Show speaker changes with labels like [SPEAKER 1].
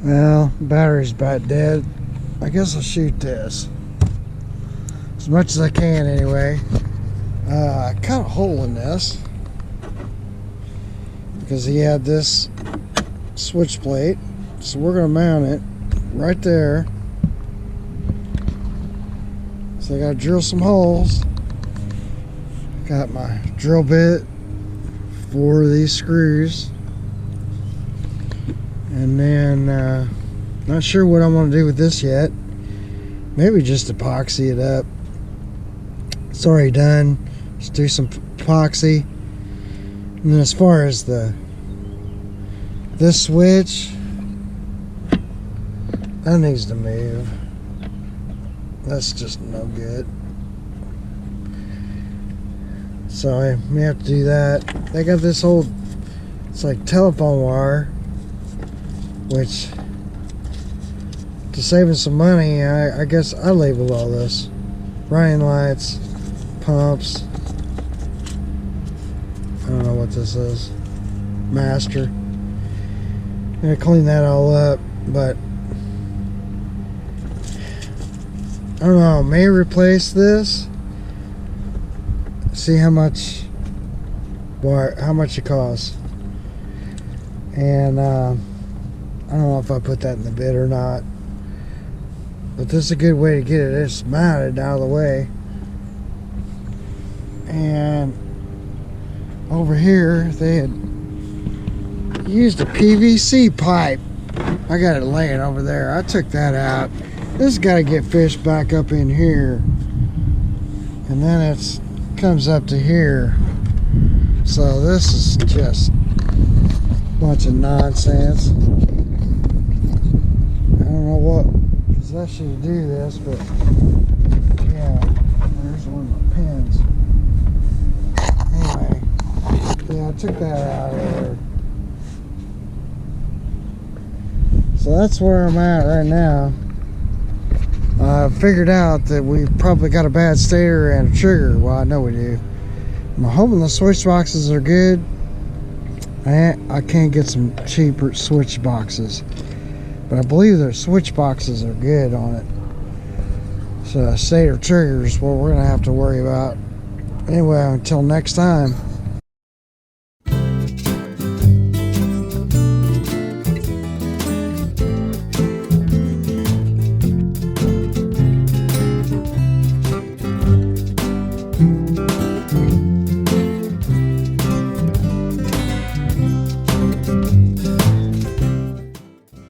[SPEAKER 1] Well, battery's about dead. I guess I'll shoot this as much as I can anyway. I cut a hole in this because he had this switch plate, so we're gonna mount it right there. So I gotta drill some holes. Got my drill bit for these screws, and then not sure what I want to do with this yet. Maybe just epoxy it up. It's already done. Just do some epoxy. And then as far as this switch, that needs to move. That's just no good. So I may have to do that. They got this old, it's like telephone wire, which, to saving some money, I guess I labeled all this. Running lights, pumps. I don't know what this is. Master. I'm gonna clean that all up, but I don't know, may replace this. See how much it costs. And I don't know if I put that in the bid or not. But this is a good way to get it just mounted out of the way. And over here they had used a PVC pipe. I got it laying over there. I took that out. This has got to get fished back up in here, and then it comes up to here. So this is just a bunch of nonsense. I don't know what possession to do this, but yeah, there's one of my pins. Anyway, yeah, I took that out of there. So that's where I'm at right now. I figured out that we probably got a bad stator and a trigger. Well, I know we do. I'm hoping the switch boxes are good. I can't get some cheaper switch boxes, but I believe their switch boxes are good on it. So stator trigger is what we're gonna have to worry about. Anyway, until next time.